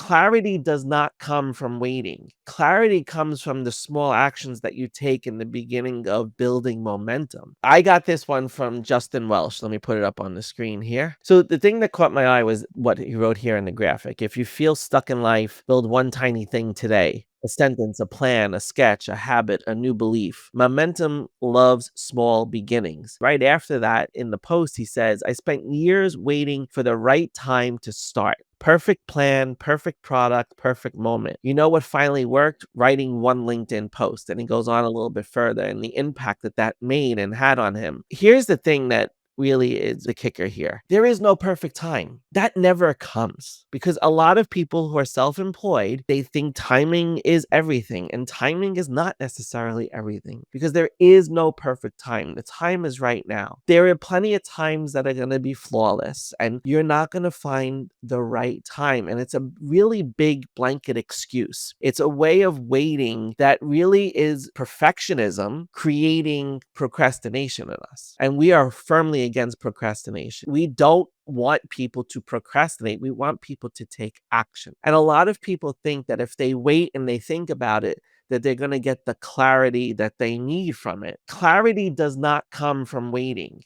Clarity does not come from waiting. Clarity comes from the small actions that you take in the beginning of building momentum. I got this one from Justin Welsh. Let me put it up on the screen here. So the thing that caught my eye was what he wrote here in the graphic. If you feel stuck in life, build one tiny thing today. A sentence, a plan, a sketch, a habit, a new belief. Momentum loves small beginnings. Right after that, in the post, he says, I spent years waiting for the right time to start. Perfect plan, perfect product, perfect moment. You know what finally worked? Writing one LinkedIn post. And he goes on a little bit further and the impact that that made and had on him. Here's the thing that really is the kicker here. There is no perfect time. That never comes because a lot of people who are self-employed, they think timing is everything, and timing is not necessarily everything because there is no perfect time. The time is right now. There are plenty of times that are going to be flawless and you're not going to find the right time. And it's a really big blanket excuse. It's a way of waiting that really is perfectionism creating procrastination in us. And we are firmly against procrastination. We don't want people to procrastinate. We want people to take action. And a lot of people think that if they wait and they think about it, that they're going to get the clarity that they need from it. Clarity does not come from waiting.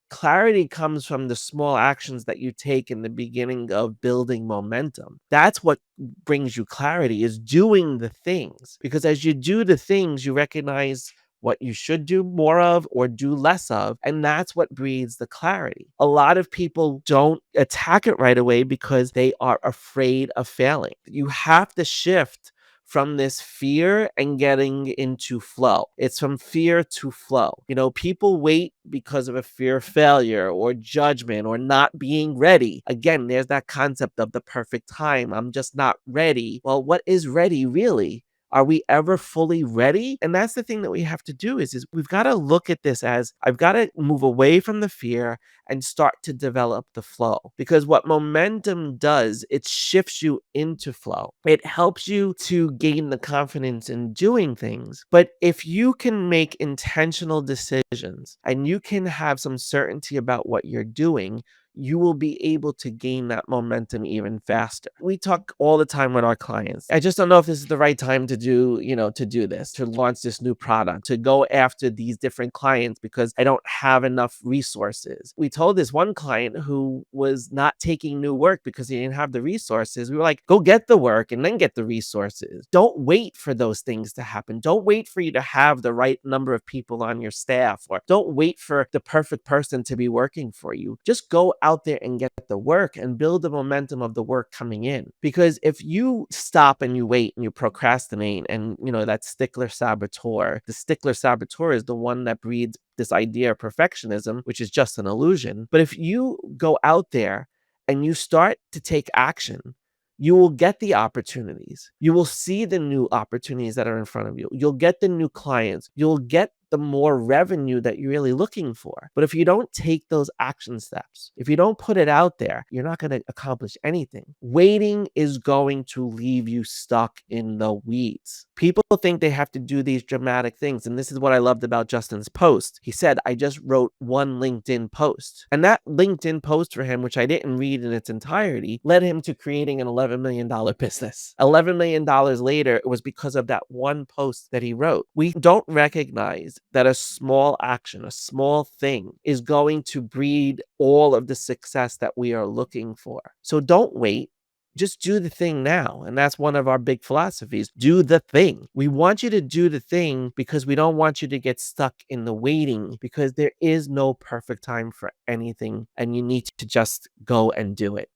Clarity comes from the small actions that you take in the beginning of building momentum. That's what brings you clarity, is doing the things. Because as you do the things, you recognize what you should do more of or do less of. And that's what breeds the clarity. A lot of people don't attack it right away because they are afraid of failing. You have to shift from this fear and getting into flow. It's from fear to flow. You know, people wait because of a fear of failure or judgment or not being ready. Again, there's that concept of the perfect time. I'm just not ready. Well, what is ready really? Are we ever fully ready? And that's the thing that we have to do is we've got to look at this as I've got to move away from the fear and start to develop the flow. Because what momentum does, it shifts you into flow. It helps you to gain the confidence in doing things. But if you can make intentional decisions and you can have some certainty about what you're doing, you will be able to gain that momentum even faster. We talk all the time with our clients. I just don't know if this is the right time to do this, to launch this new product, to go after these different clients because I don't have enough resources. We told this one client who was not taking new work because he didn't have the resources. We were like, go get the work and then get the resources. Don't wait for those things to happen. Don't wait for you to have the right number of people on your staff, or don't wait for the perfect person to be working for you. Just go out there and get the work and build the momentum of the work coming in. Because if you stop and you wait and you procrastinate and, that stickler saboteur, the stickler saboteur is the one that breeds this idea of perfectionism, which is just an illusion. But if you go out there and you start to take action, you will get the opportunities. You will see the new opportunities that are in front of you. You'll get the new clients. You'll get the more revenue that you're really looking for. But if you don't take those action steps, if you don't put it out there, you're not going to accomplish anything. Waiting is going to leave you stuck in the weeds. People think they have to do these dramatic things. And this is what I loved about Justin's post. He said, I just wrote one LinkedIn post. And that LinkedIn post for him, which I didn't read in its entirety, led him to creating an $11 million business. $11 million later, it was because of that one post that he wrote. We don't recognize that a small action, a small thing is going to breed all of the success that we are looking for. So don't wait. Just do the thing now. And that's one of our big philosophies. Do the thing. We want you to do the thing because we don't want you to get stuck in the waiting, because there is no perfect time for anything and you need to just go and do it.